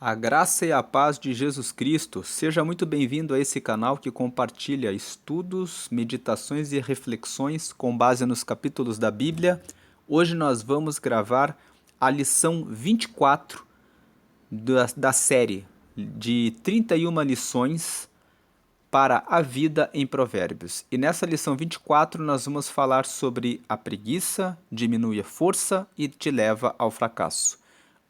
A graça e a paz de Jesus Cristo, seja muito bem-vindo a esse canal que compartilha estudos, meditações e reflexões com base nos capítulos da Bíblia. Hoje nós vamos gravar a lição 24 da série de 31 lições para a vida em Provérbios. E nessa lição 24 nós vamos falar sobre a preguiça, diminui a força e te leva ao fracasso.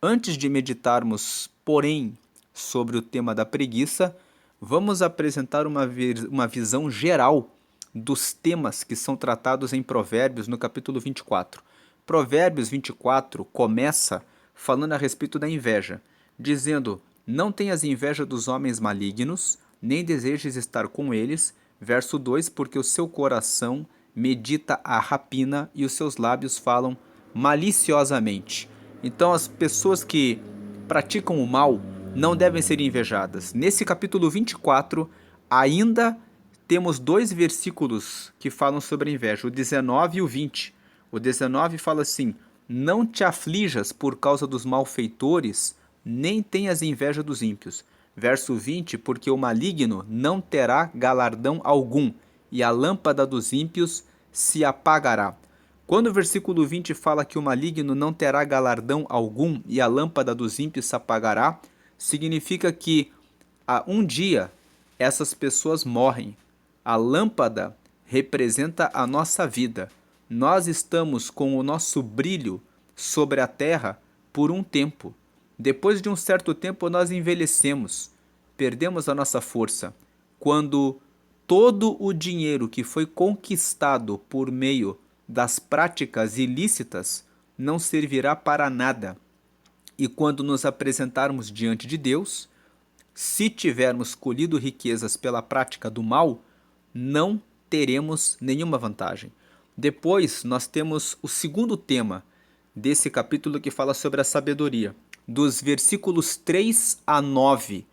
Antes de meditarmos, porém, sobre o tema da preguiça, vamos apresentar uma visão geral dos temas que são tratados em Provérbios no capítulo 24. Provérbios 24 começa falando a respeito da inveja, dizendo: não tenhas inveja dos homens malignos, nem desejes estar com eles. Verso 2, porque o seu coração medita a rapina e os seus lábios falam maliciosamente. Então as pessoas que praticam o mal não devem ser invejadas. Nesse capítulo 24, ainda temos dois versículos que falam sobre a inveja, o 19 e o 20. O 19 fala assim: não te aflijas por causa dos malfeitores, nem tenhas inveja dos ímpios. Verso 20, porque o maligno não terá galardão algum, e a lâmpada dos ímpios se apagará. Quando o versículo 20 fala que o maligno não terá galardão algum e a lâmpada dos ímpios se apagará, significa que um dia essas pessoas morrem. A lâmpada representa a nossa vida. Nós estamos com o nosso brilho sobre a terra por um tempo. Depois de um certo tempo nós envelhecemos, perdemos a nossa força. Quando todo o dinheiro que foi conquistado por meio das práticas ilícitas não servirá para nada. E quando nos apresentarmos diante de Deus, se tivermos colhido riquezas pela prática do mal, não teremos nenhuma vantagem. Depois nós temos o segundo tema desse capítulo que fala sobre a sabedoria. Dos versículos 3 a 9,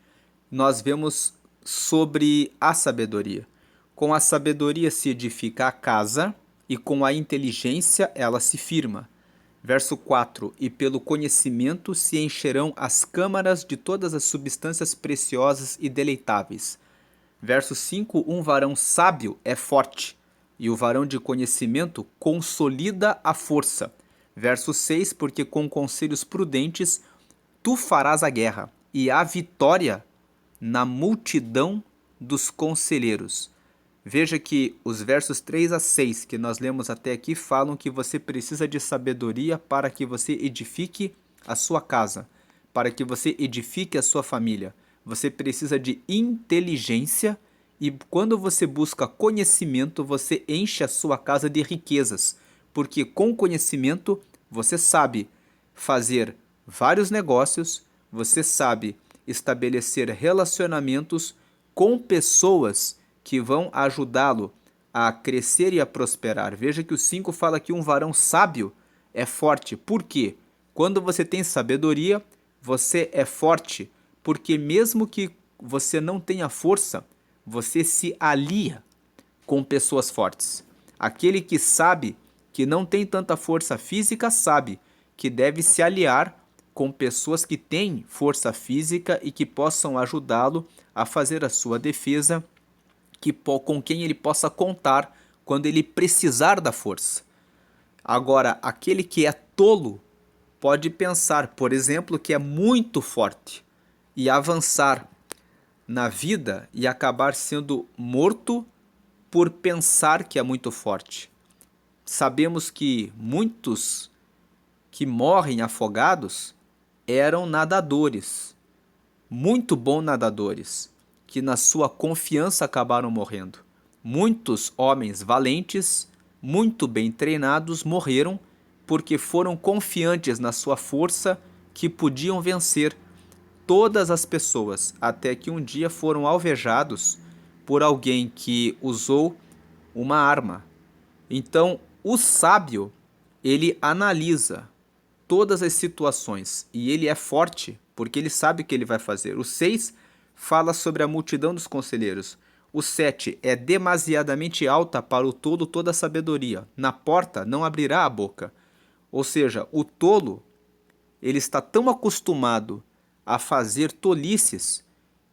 nós vemos sobre a sabedoria. Com a sabedoria se edifica a casa, e com a inteligência ela se firma. Verso 4, e pelo conhecimento se encherão as câmaras de todas as substâncias preciosas e deleitáveis. Verso 5, um varão sábio é forte, e o varão de conhecimento consolida a força. Verso 6, porque com conselhos prudentes tu farás a guerra, e a vitória na multidão dos conselheiros. Veja que os versos 3 a 6 que nós lemos até aqui falam que você precisa de sabedoria para que você edifique a sua casa, para que você edifique a sua família. Você precisa de inteligência e quando você busca conhecimento, você enche a sua casa de riquezas, porque com conhecimento você sabe fazer vários negócios, você sabe estabelecer relacionamentos com pessoas que vão ajudá-lo a crescer e a prosperar. Veja que o 5 fala que um varão sábio é forte. Por quê? Quando você tem sabedoria, você é forte, porque mesmo que você não tenha força, você se alia com pessoas fortes. Aquele que sabe que não tem tanta força física sabe que deve se aliar com pessoas que têm força física e que possam ajudá-lo a fazer a sua defesa, com quem ele possa contar quando ele precisar da força. Agora, aquele que é tolo pode pensar, por exemplo, que é muito forte e avançar na vida e acabar sendo morto por pensar que é muito forte. Sabemos que muitos que morrem afogados eram nadadores, muito bons nadadores, que na sua confiança acabaram morrendo. Muitos homens valentes, muito bem treinados, morreram porque foram confiantes na sua força que podiam vencer todas as pessoas, até que um dia foram alvejados por alguém que usou uma arma. Então, o sábio, ele analisa todas as situações e ele é forte porque ele sabe o que ele vai fazer. O 6 fala sobre a multidão dos conselheiros. O 7 é demasiadamente alta para o tolo toda a sabedoria. Na porta não abrirá a boca. Ou seja, o tolo, ele está tão acostumado a fazer tolices,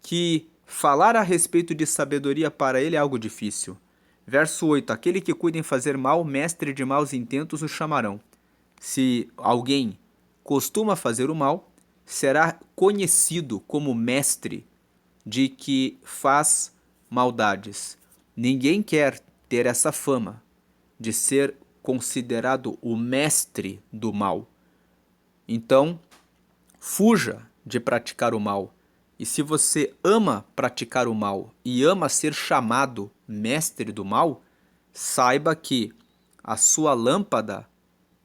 que falar a respeito de sabedoria para ele é algo difícil. Verso 8: aquele que cuida em fazer mal, mestre de maus intentos o chamarão. Se alguém costuma fazer o mal, será conhecido como mestre de que faz maldades. Ninguém quer ter essa fama de ser considerado o mestre do mal. Então, fuja de praticar o mal. E se você ama praticar o mal e ama ser chamado mestre do mal, saiba que a sua lâmpada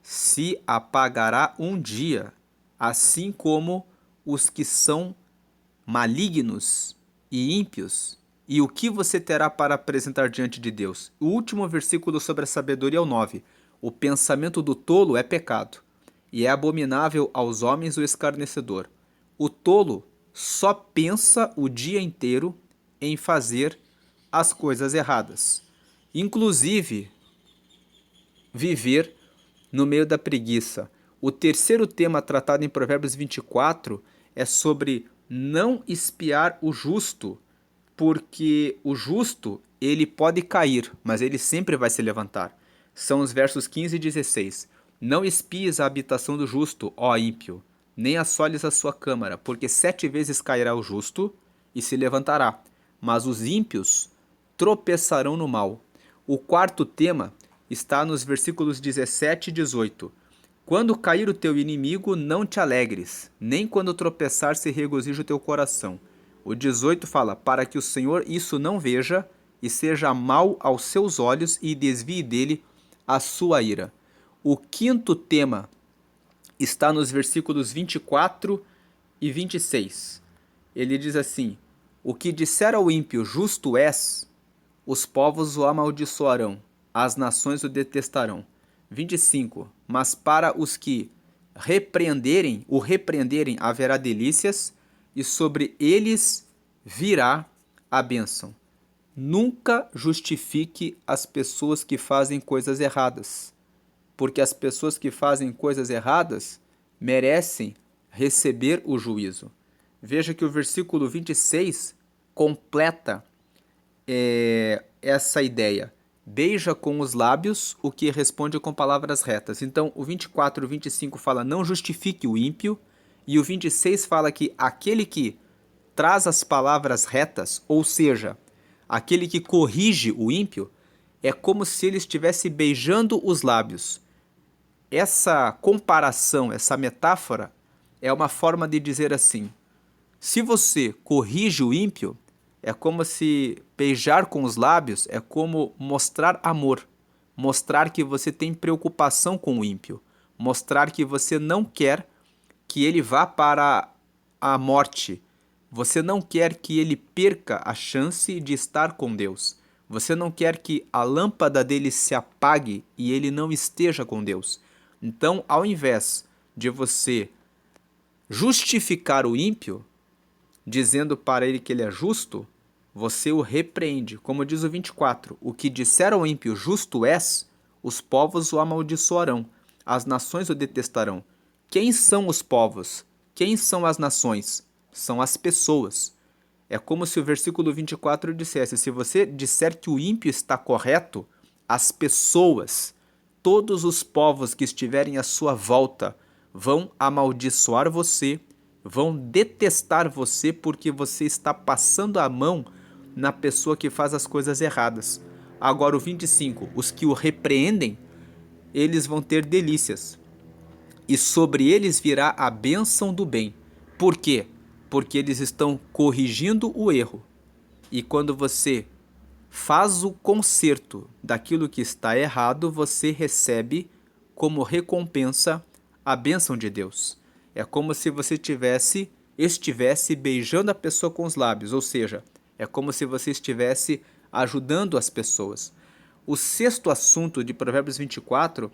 se apagará um dia, assim como os que são malignos e ímpios. E o que você terá para apresentar diante de Deus? O último versículo sobre a sabedoria é o 9. O pensamento do tolo é pecado, e é abominável aos homens o escarnecedor. O tolo só pensa o dia inteiro em fazer as coisas erradas, inclusive viver no meio da preguiça. O terceiro tema tratado em Provérbios 24 é sobre não espiar o justo, porque o justo ele pode cair, mas ele sempre vai se levantar. São os versos 15 e 16. Não espies a habitação do justo, ó ímpio, nem assoles a sua câmara, porque 7 vezes cairá o justo e se levantará, mas os ímpios tropeçarão no mal. O quarto tema está nos versículos 17 e 18. Quando cair o teu inimigo, não te alegres, nem quando tropeçar se regozije o teu coração. O 18 fala, para que o Senhor isso não veja, e seja mal aos seus olhos, e desvie dele a sua ira. O quinto tema está nos versículos 24 e 26. Ele diz assim, o que disser ao ímpio, justo és, os povos o amaldiçoarão, as nações o detestarão. 25. Mas para os que o repreenderem haverá delícias, e sobre eles virá a bênção. Nunca justifique as pessoas que fazem coisas erradas, porque as pessoas que fazem coisas erradas merecem receber o juízo. Veja que o versículo 26 completa essa ideia. Beija com os lábios o que responde com palavras retas. Então, o 24 e o 25 fala não justifique o ímpio, e o 26 fala que aquele que traz as palavras retas, ou seja, aquele que corrige o ímpio, é como se ele estivesse beijando os lábios. Essa comparação, essa metáfora, é uma forma de dizer assim, se você corrige o ímpio, é como se beijar com os lábios é como mostrar amor, mostrar que você tem preocupação com o ímpio, mostrar que você não quer que ele vá para a morte, você não quer que ele perca a chance de estar com Deus, você não quer que a lâmpada dele se apague e ele não esteja com Deus. Então, ao invés de você justificar o ímpio, dizendo para ele que ele é justo, você o repreende. Como diz o 24, o que disser ao ímpio justo és, os povos o amaldiçoarão, as nações o detestarão. Quem são os povos? Quem são as nações? São as pessoas. É como se o versículo 24 dissesse, se você disser que o ímpio está correto, as pessoas, todos os povos que estiverem à sua volta, vão amaldiçoar você, vão detestar você porque você está passando a mão na pessoa que faz as coisas erradas. Agora o 25, os que o repreendem, eles vão ter delícias, e sobre eles virá a bênção do bem. Por quê? Porque eles estão corrigindo o erro. E quando você faz o conserto daquilo que está errado, você recebe como recompensa a bênção de Deus. É como se você estivesse beijando a pessoa com os lábios, ou seja, é como se você estivesse ajudando as pessoas. O sexto assunto de Provérbios 24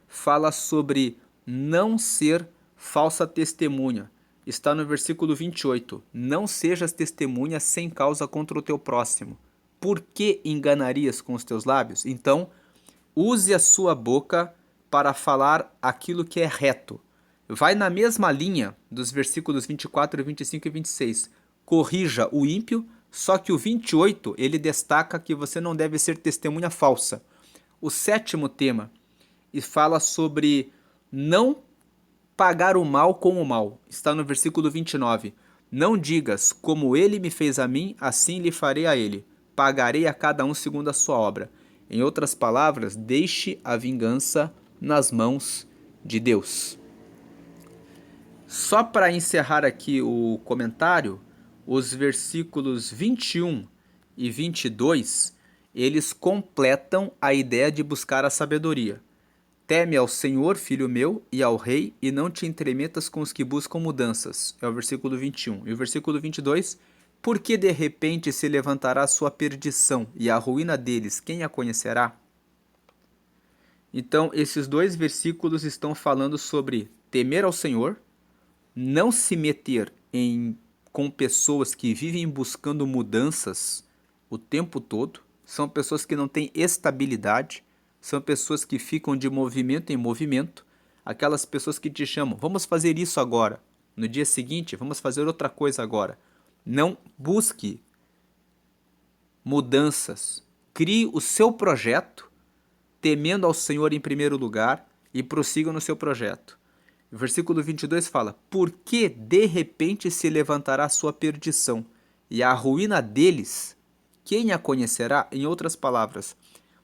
fala sobre não ser falsa testemunha. Está no versículo 28. Não sejas testemunha sem causa contra o teu próximo. Por que enganarias com os teus lábios? Então, use a sua boca para falar aquilo que é reto. vai na mesma linha dos versículos 24, 25 e 26. Corrija o ímpio, só que o 28 ele destaca que você não deve ser testemunha falsa. O sétimo tema e fala sobre não pagar o mal com o mal. Está no versículo 29. Não digas, como ele me fez a mim, assim lhe farei a ele. Pagarei a cada um segundo a sua obra. Em outras palavras, deixe a vingança nas mãos de Deus. Só para encerrar aqui o comentário, os versículos 21 e 22, eles completam a ideia de buscar a sabedoria. Teme ao Senhor, filho meu, e ao rei, e não te entremetas com os que buscam mudanças. É o versículo 21. E o versículo 22, porque de repente se levantará a sua perdição, e a ruína deles, quem a conhecerá? Então, esses dois versículos estão falando sobre temer ao Senhor, não se meter com pessoas que vivem buscando mudanças o tempo todo, são pessoas que não têm estabilidade, são pessoas que ficam de movimento em movimento, aquelas pessoas que te chamam, vamos fazer isso agora, no dia seguinte, vamos fazer outra coisa agora. Não busque mudanças, crie o seu projeto, temendo ao Senhor em primeiro lugar e prossiga no seu projeto. O versículo 22 fala, porque de repente se levantará a sua perdição, e a ruína deles, quem a conhecerá? Em outras palavras,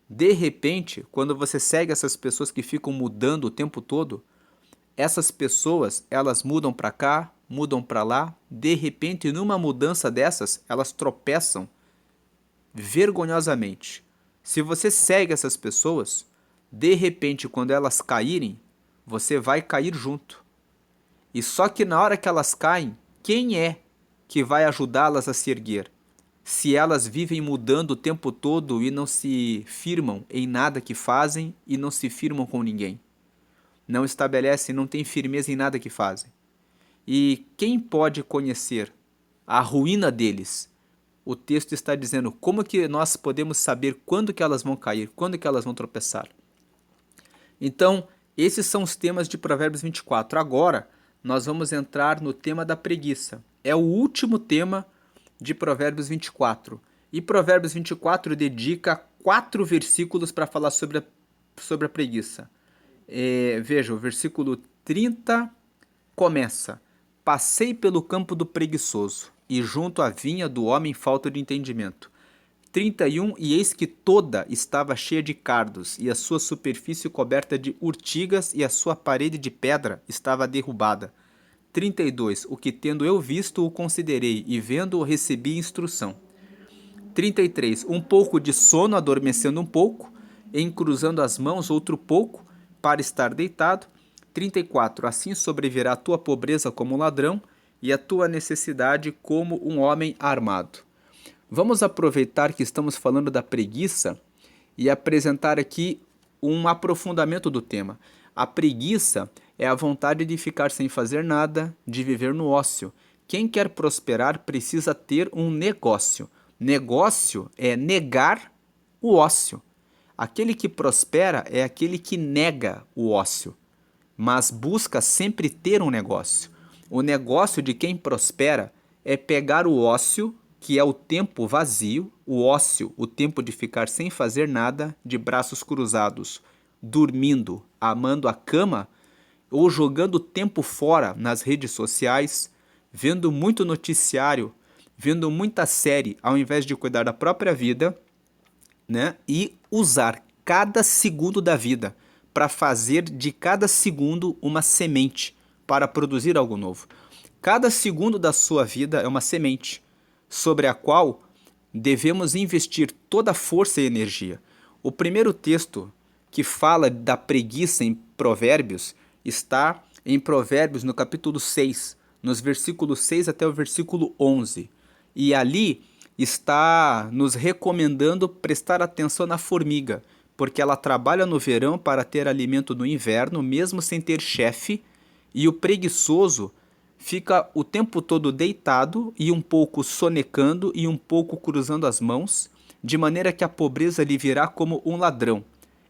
de repente, quando você segue essas pessoas que ficam mudando o tempo todo, essas pessoas, elas mudam para cá, mudam para lá, de repente, numa mudança dessas, elas tropeçam vergonhosamente. Se você segue essas pessoas, de repente, quando elas caírem, você vai cair junto. E só que na hora que elas caem, quem é que vai ajudá-las a se erguer? Se elas vivem mudando o tempo todo e não se firmam em nada que fazem e não se firmam com ninguém. Não estabelecem, não têm firmeza em nada que fazem. E quem pode conhecer a ruína deles? O texto está dizendo como que nós podemos saber quando que elas vão cair, quando que elas vão tropeçar. Então, esses são os temas de Provérbios 24. Agora, nós vamos entrar no tema da preguiça. É o último tema de Provérbios 24. E Provérbios 24 dedica 4 versículos para falar sobre a preguiça. Veja, o versículo 30 começa: Passei pelo campo do preguiçoso, e junto à vinha do homem falta de entendimento. 31, e eis que toda estava cheia de cardos, e a sua superfície coberta de urtigas, e a sua parede de pedra estava derrubada. 32, o que tendo eu visto o considerei, e vendo-o recebi instrução. 33, um pouco de sono adormecendo um pouco, encruzando as mãos outro pouco, para estar deitado. 34, assim sobrevirá a tua pobreza como ladrão, e a tua necessidade como um homem armado. Vamos aproveitar que estamos falando da preguiça e apresentar aqui um aprofundamento do tema. A preguiça é a vontade de ficar sem fazer nada, de viver no ócio. Quem quer prosperar precisa ter um negócio. Negócio é negar o ócio. Aquele que prospera é aquele que nega o ócio, mas busca sempre ter um negócio. O negócio de quem prospera é pegar o ócio, que é o tempo vazio, o ócio, o tempo de ficar sem fazer nada, de braços cruzados, dormindo, amando a cama, ou jogando tempo fora nas redes sociais, vendo muito noticiário, vendo muita série, ao invés de cuidar da própria vida, né? E usar cada segundo da vida para fazer de cada segundo uma semente para produzir algo novo. Cada segundo da sua vida é uma semente sobre a qual devemos investir toda a força e energia. O primeiro texto que fala da preguiça em Provérbios está em Provérbios no capítulo 6, nos versículos 6 até o versículo 11. E ali está nos recomendando prestar atenção na formiga, porque ela trabalha no verão para ter alimento no inverno, mesmo sem ter chefe, e o preguiçoso fica o tempo todo deitado e um pouco sonecando e um pouco cruzando as mãos, de maneira que a pobreza lhe virá como um ladrão.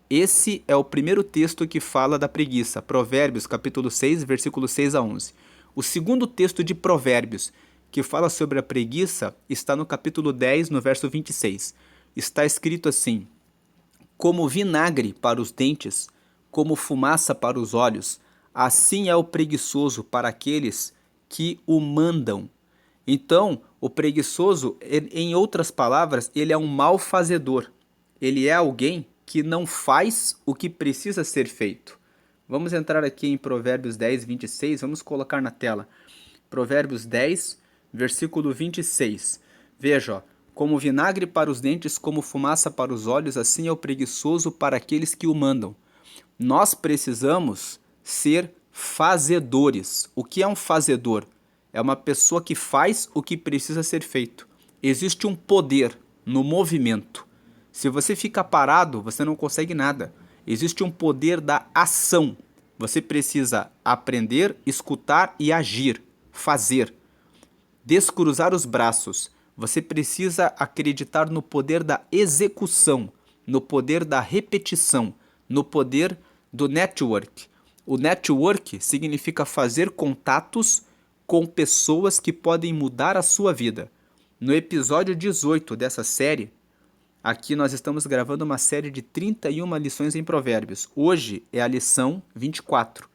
Esse é o primeiro texto que fala da preguiça, Provérbios, capítulo 6, versículo 6 a 11. O segundo texto de Provérbios, que fala sobre a preguiça, está no capítulo 10, no verso 26. Está escrito assim: como vinagre para os dentes, como fumaça para os olhos, assim é o preguiçoso para aqueles que o mandam. Então, o preguiçoso, em outras palavras, ele é um malfazedor. Ele é alguém que não faz o que precisa ser feito. Vamos entrar aqui em Provérbios 10, 26, vamos colocar na tela. Provérbios 10, versículo 26. Veja, ó, como vinagre para os dentes, como fumaça para os olhos, assim é o preguiçoso para aqueles que o mandam. Nós precisamos ser fazedores. O que é um fazedor? É uma pessoa que faz o que precisa ser feito. Existe um poder no movimento. Se você fica parado, você não consegue nada. Existe um poder da ação. Você precisa aprender, escutar e agir, fazer. Descruzar os braços. Você precisa acreditar no poder da execução, no poder da repetição, no poder do network. O network significa fazer contatos com pessoas que podem mudar a sua vida. No episódio 18 dessa série, aqui nós estamos gravando uma série de 31 lições em Provérbios. Hoje é a lição 24.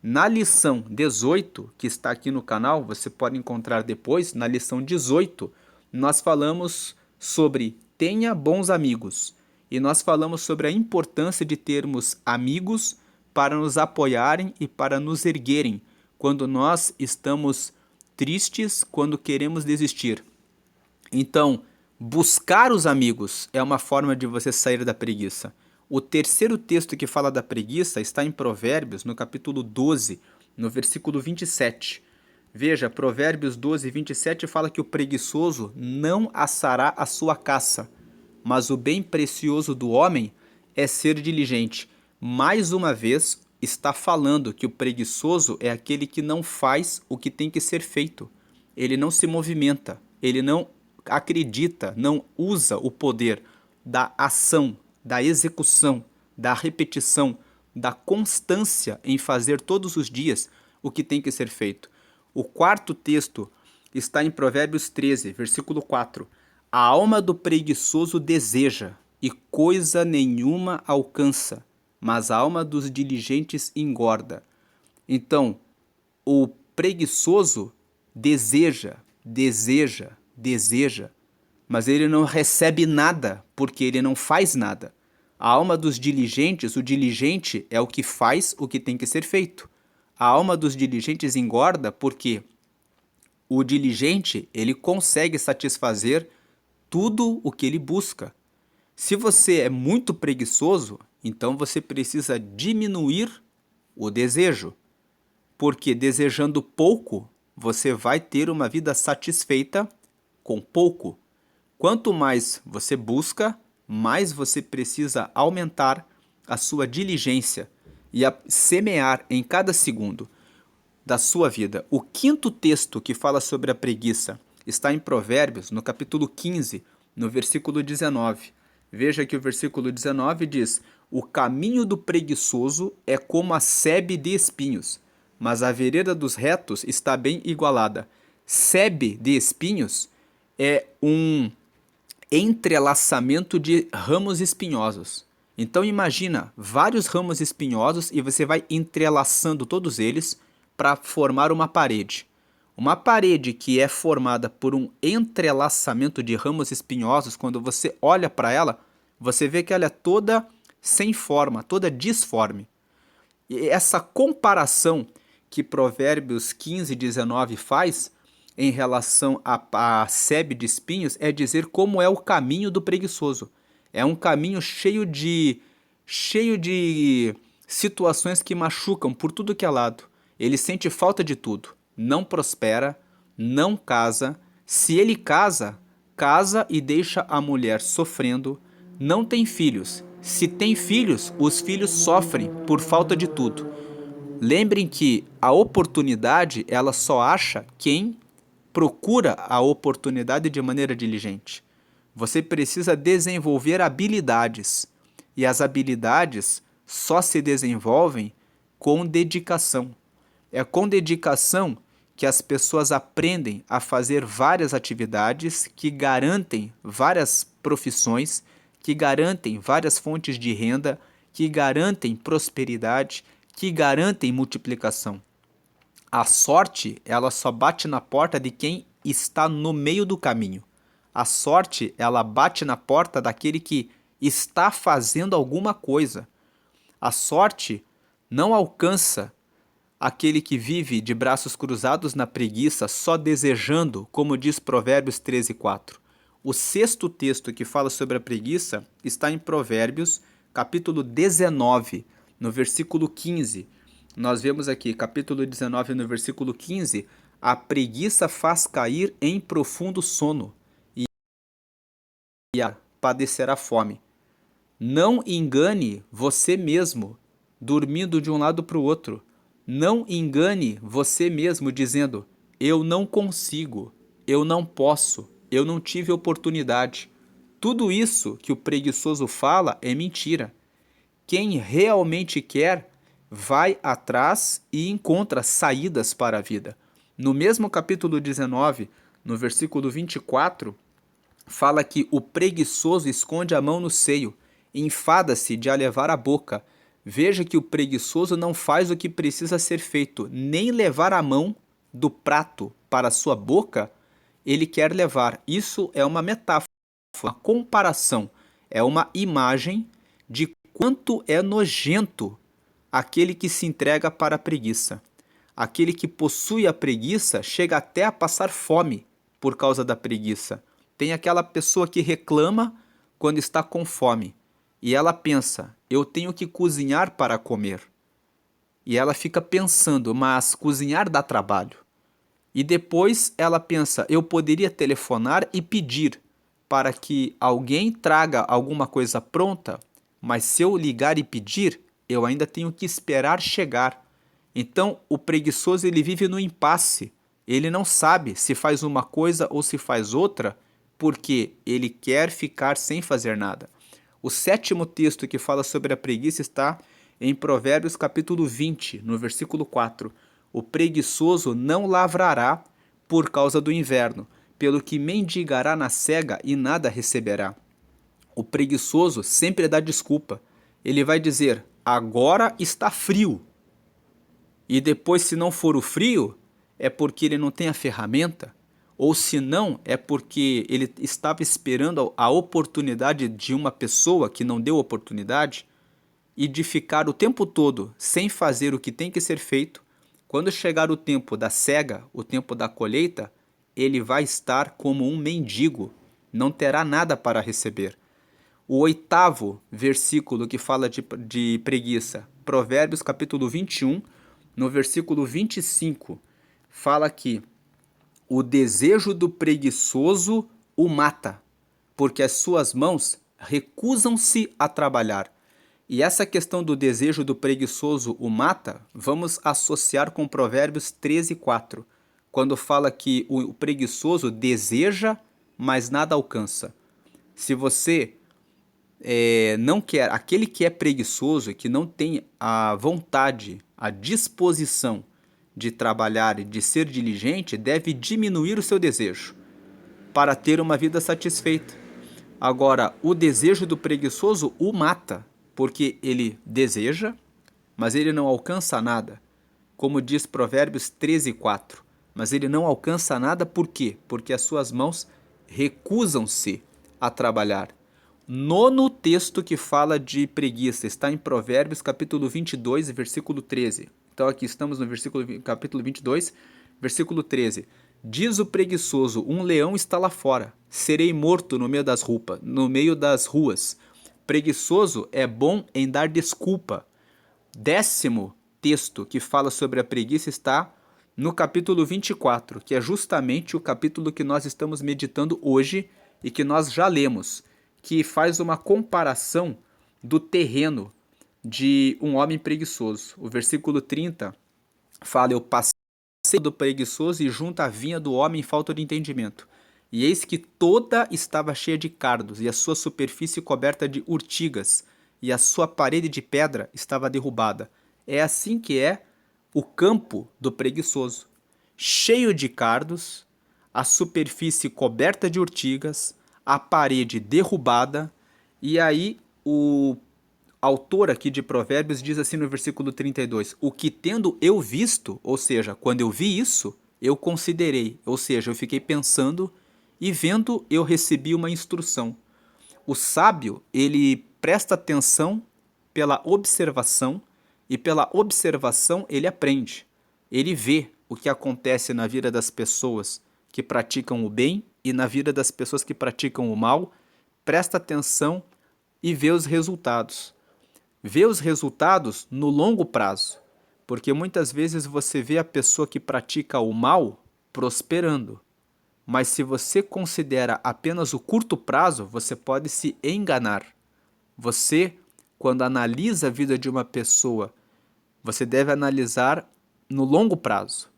Na lição 18, que está aqui no canal, você pode encontrar depois, na lição 18, nós falamos sobre tenha bons amigos. E nós falamos sobre a importância de termos amigos para nos apoiarem e para nos erguerem quando nós estamos tristes, quando queremos desistir. Então, buscar os amigos é uma forma de você sair da preguiça. O terceiro texto que fala da preguiça está em Provérbios, no capítulo 12, no versículo 27. Veja, Provérbios 12, 27 fala que o preguiçoso não assará a sua caça, mas o bem precioso do homem é ser diligente. Mais uma vez, está falando que o preguiçoso é aquele que não faz o que tem que ser feito. Ele não se movimenta, ele não acredita, não usa o poder da ação, da execução, da repetição, da constância em fazer todos os dias o que tem que ser feito. O quarto texto está em Provérbios 13, versículo 4. A alma do preguiçoso deseja e coisa nenhuma alcança, mas a alma dos diligentes engorda. Então, o preguiçoso deseja, mas ele não recebe nada porque ele não faz nada. A alma dos diligentes, o diligente é o que faz o que tem que ser feito. A alma dos diligentes engorda porque o diligente, ele consegue satisfazer tudo o que ele busca. Se você é muito preguiçoso, então você precisa diminuir o desejo, porque desejando pouco, você vai ter uma vida satisfeita com pouco. Quanto mais você busca, mais você precisa aumentar a sua diligência e semear em cada segundo da sua vida. O quinto texto que fala sobre a preguiça está em Provérbios, no capítulo 15, no versículo 19. Veja que o versículo 19 diz: o caminho do preguiçoso é como a sebe de espinhos, mas a vereda dos retos está bem igualada. Sebe de espinhos é um entrelaçamento de ramos espinhosos. Então imagina vários ramos espinhosos e você vai entrelaçando todos eles para formar uma parede. Uma parede que é formada por um entrelaçamento de ramos espinhosos, quando você olha para ela, você vê que ela é toda sem forma, toda disforme. E essa comparação que Provérbios 15, 19 faz em relação à sebe de espinhos é dizer como é o caminho do preguiçoso. É um caminho cheio de situações que machucam por tudo que é lado. Ele sente falta de tudo, não prospera, não casa. Se ele casa, casa e deixa a mulher sofrendo, não tem filhos. Se tem filhos, os filhos sofrem por falta de tudo. Lembrem que a oportunidade, ela só acha quem procura a oportunidade de maneira diligente. Você precisa desenvolver habilidades. e as habilidades só se desenvolvem com dedicação. É com dedicação que as pessoas aprendem a fazer várias atividades que garantem várias profissões, que garantem várias fontes de renda, que garantem prosperidade, que garantem multiplicação. A sorte, ela só bate na porta de quem está no meio do caminho. A sorte, ela bate na porta daquele que está fazendo alguma coisa. A sorte não alcança aquele que vive de braços cruzados na preguiça, só desejando, como diz Provérbios 13:4. O sexto texto que fala sobre a preguiça está em Provérbios, capítulo 19, no versículo 15. Nós vemos aqui, capítulo 19, no versículo 15, a preguiça faz cair em profundo sono e padecerá fome. Não engane você mesmo, dormindo de um lado para o outro. Não engane você mesmo dizendo: eu não consigo, eu não posso, eu não tive oportunidade. Tudo isso que o preguiçoso fala é mentira. Quem realmente quer, vai atrás e encontra saídas para a vida. No mesmo capítulo 19, no versículo 24, fala que o preguiçoso esconde a mão no seio, enfada-se de a levar à boca. Veja que o preguiçoso não faz o que precisa ser feito, nem levar a mão do prato para a sua boca, ele quer levar. Isso é uma metáfora, uma comparação, é uma imagem de quanto é nojento aquele que se entrega para a preguiça. Aquele que possui a preguiça chega até a passar fome por causa da preguiça. Tem aquela pessoa que reclama quando está com fome e ela pensa: eu tenho que cozinhar para comer. E ela fica pensando: mas cozinhar dá trabalho. E depois ela pensa: eu poderia telefonar e pedir para que alguém traga alguma coisa pronta, mas se eu ligar e pedir, eu ainda tenho que esperar chegar. Então o preguiçoso ele vive no impasse. Ele não sabe se faz uma coisa ou se faz outra, porque ele quer ficar sem fazer nada. O sétimo texto que fala sobre a preguiça está em Provérbios capítulo 20, no versículo 4. O preguiçoso não lavrará por causa do inverno, pelo que mendigará na cega e nada receberá. O preguiçoso sempre dá desculpa. Ele vai dizer: agora está frio. E depois, se não for o frio, é porque ele não tem a ferramenta, ou se não, é porque ele estava esperando a oportunidade de uma pessoa que não deu oportunidade, e de ficar o tempo todo sem fazer o que tem que ser feito. Quando chegar o tempo da cega, o tempo da colheita, ele vai estar como um mendigo, não terá nada para receber. O oitavo versículo que fala de preguiça, Provérbios capítulo 21, no versículo 25, fala que o desejo do preguiçoso o mata, porque as suas mãos recusam-se a trabalhar. E essa questão do desejo do preguiçoso o mata, vamos associar com Provérbios 13:4, quando fala que o preguiçoso deseja, mas nada alcança. Se você não quer, aquele que é preguiçoso, que não tem a vontade, a disposição de trabalhar e de ser diligente, deve diminuir o seu desejo para ter uma vida satisfeita. Agora, o desejo do preguiçoso o mata, porque ele deseja, mas ele não alcança nada. Como diz Provérbios 13:4. Mas ele não alcança nada por quê? Porque as suas mãos recusam-se a trabalhar. Nono texto que fala de preguiça está em Provérbios capítulo 22, versículo 13. Então aqui estamos no capítulo 22, versículo 13. Diz o preguiçoso: um leão está lá fora, serei morto no meio das ruas. Preguiçoso é bom em dar desculpa. Décimo texto que fala sobre a preguiça está no capítulo 24, que é justamente o capítulo que nós estamos meditando hoje e que nós já lemos, que faz uma comparação do terreno de um homem preguiçoso. O versículo 30 fala: eu passei do preguiçoso e junto à vinha do homem em falta de entendimento. E eis que toda estava cheia de cardos, e a sua superfície coberta de urtigas. e a sua parede de pedra estava derrubada. É assim que é o campo do preguiçoso, cheio de cardos, a superfície coberta de urtigas, a parede derrubada. E aí o autor aqui de Provérbios diz assim no versículo 32: o que tendo eu visto, ou seja, quando eu vi isso, eu considerei, ou seja, eu fiquei pensando e vendo eu recebi uma instrução. O sábio, ele presta atenção pela observação e pela observação ele aprende. Ele vê o que acontece na vida das pessoas que praticam o bem e na vida das pessoas que praticam o mal, presta atenção e vê os resultados. Vê os resultados no longo prazo, porque muitas vezes você vê a pessoa que pratica o mal prosperando, mas se você considera apenas o curto prazo, você pode se enganar. Você, quando analisa a vida de uma pessoa, você deve analisar no longo prazo.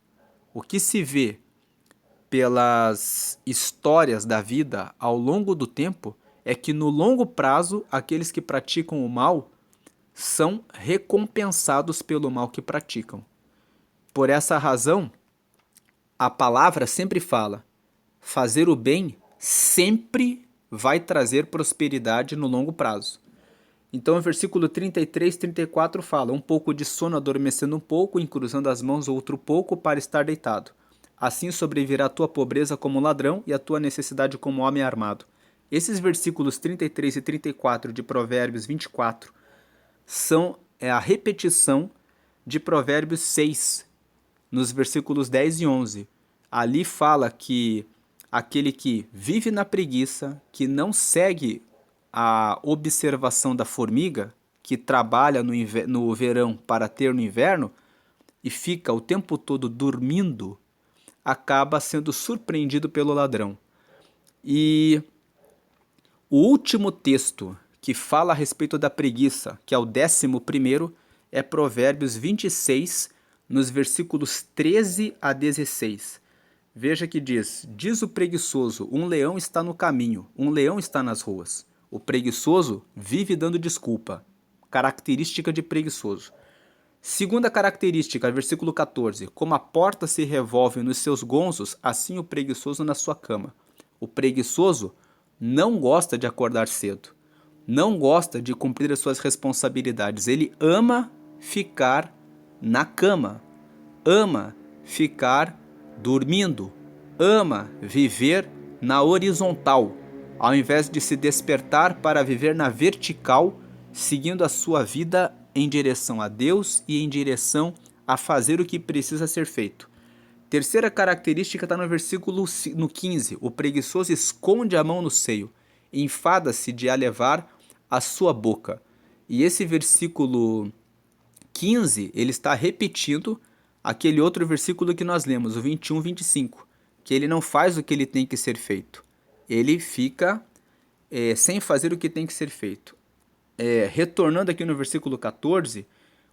O que se vê pelas histórias da vida ao longo do tempo é que no longo prazo, aqueles que praticam o mal são recompensados pelo mal que praticam. Por essa razão, a palavra sempre fala: fazer o bem sempre vai trazer prosperidade no longo prazo. Então, o versículo 33 e 34 fala: um pouco de sono adormecendo um pouco, encruzando as mãos outro pouco para estar deitado. Assim sobrevirá a tua pobreza como ladrão e a tua necessidade como homem armado. Esses versículos 33 e 34 de Provérbios 24 são a repetição de Provérbios 6, nos versículos 10 e 11. Ali fala que aquele que vive na preguiça, que não segue a observação da formiga, que trabalha no verão para ter no inverno, e fica o tempo todo dormindo, acaba sendo surpreendido pelo ladrão. E o último texto que fala a respeito da preguiça, que é o 11º, é Provérbios 26, nos versículos 13 a 16. Veja que diz o preguiçoso, um leão está no caminho, um leão está nas ruas. O preguiçoso vive dando desculpa, característica de preguiçoso. Segunda característica, versículo 14, como a porta se revolve nos seus gonzos, assim o preguiçoso na sua cama. O preguiçoso não gosta de acordar cedo, não gosta de cumprir as suas responsabilidades, ele ama ficar na cama, ama ficar dormindo, ama viver na horizontal, ao invés de se despertar para viver na vertical, seguindo a sua vida em direção a Deus e em direção a fazer o que precisa ser feito. Terceira característica está no versículo 15. O preguiçoso esconde a mão no seio, enfada-se de a levar à sua boca. E esse versículo 15, ele está repetindo aquele outro versículo que nós lemos, o 21, 25, que ele não faz o que ele tem que ser feito. Ele fica sem fazer o que tem que ser feito. Retornando aqui no versículo 14,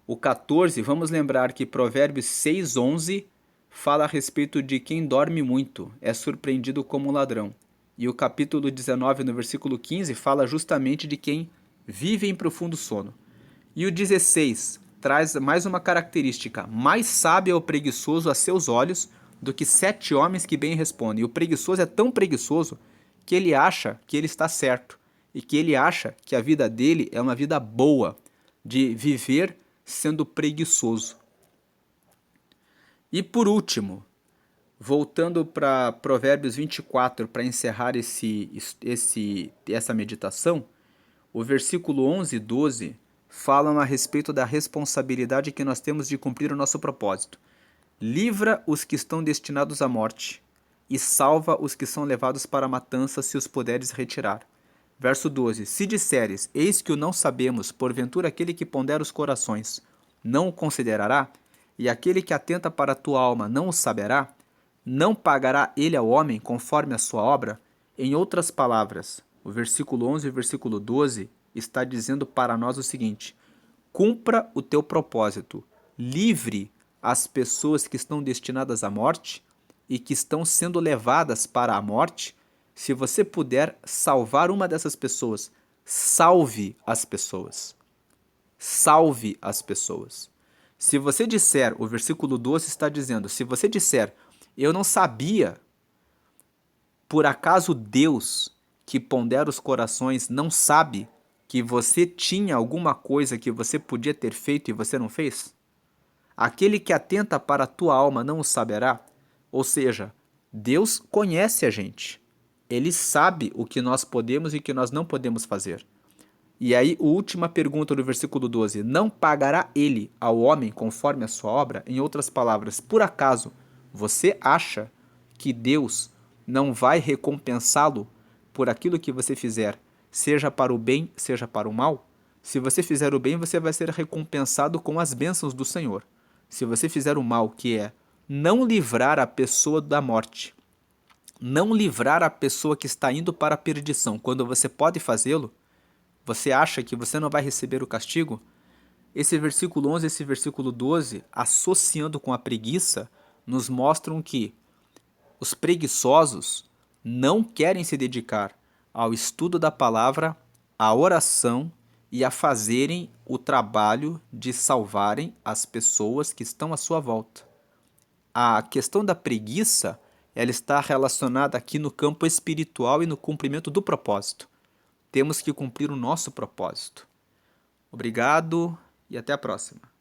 o 14, vamos lembrar que Provérbios 6, 11 fala a respeito de quem dorme muito, é surpreendido como ladrão. E o capítulo 19, no versículo 15, fala justamente de quem vive em profundo sono. E o 16 traz mais uma característica: mais sábio é o preguiçoso a seus olhos do que 7 homens que bem respondem. E o preguiçoso é tão preguiçoso que ele acha que ele está certo e que ele acha que a vida dele é uma vida boa, de viver sendo preguiçoso. E por último, voltando para Provérbios 24, para encerrar essa meditação, o versículo 11 e 12 falam a respeito da responsabilidade que nós temos de cumprir o nosso propósito. Livra os que estão destinados à morte e salva os que são levados para a matança, se os puderes retirar. Verso 12. Se disseres, eis que o não sabemos, porventura aquele que pondera os corações não o considerará, e aquele que atenta para a tua alma não o saberá, não pagará ele ao homem conforme a sua obra? Em outras palavras, o versículo 11 e o versículo 12 está dizendo para nós o seguinte: cumpra o teu propósito, livre as pessoas que estão destinadas à morte e que estão sendo levadas para a morte. Se você puder salvar uma dessas pessoas, salve as pessoas. Salve as pessoas. Se você disser, o versículo 12 está dizendo, se você disser, eu não sabia, por acaso Deus, que pondera os corações, não sabe que você tinha alguma coisa que você podia ter feito e você não fez? Aquele que atenta para a tua alma não o saberá? Ou seja, Deus conhece a gente. Ele sabe o que nós podemos e o que nós não podemos fazer. E aí, a última pergunta do versículo 12: não pagará ele ao homem conforme a sua obra? Em outras palavras, por acaso você acha que Deus não vai recompensá-lo por aquilo que você fizer, seja para o bem, seja para o mal? Se você fizer o bem, você vai ser recompensado com as bênçãos do Senhor. Se você fizer o mal, que é não livrar a pessoa da morte, não livrar a pessoa que está indo para a perdição, quando você pode fazê-lo, você acha que você não vai receber o castigo? Esse versículo 11 e esse versículo 12, associando com a preguiça, nos mostram que os preguiçosos não querem se dedicar ao estudo da palavra, à oração e a fazerem o trabalho de salvarem as pessoas que estão à sua volta. A questão da preguiça, ela está relacionada aqui no campo espiritual e no cumprimento do propósito. Temos que cumprir o nosso propósito. Obrigado e até a próxima.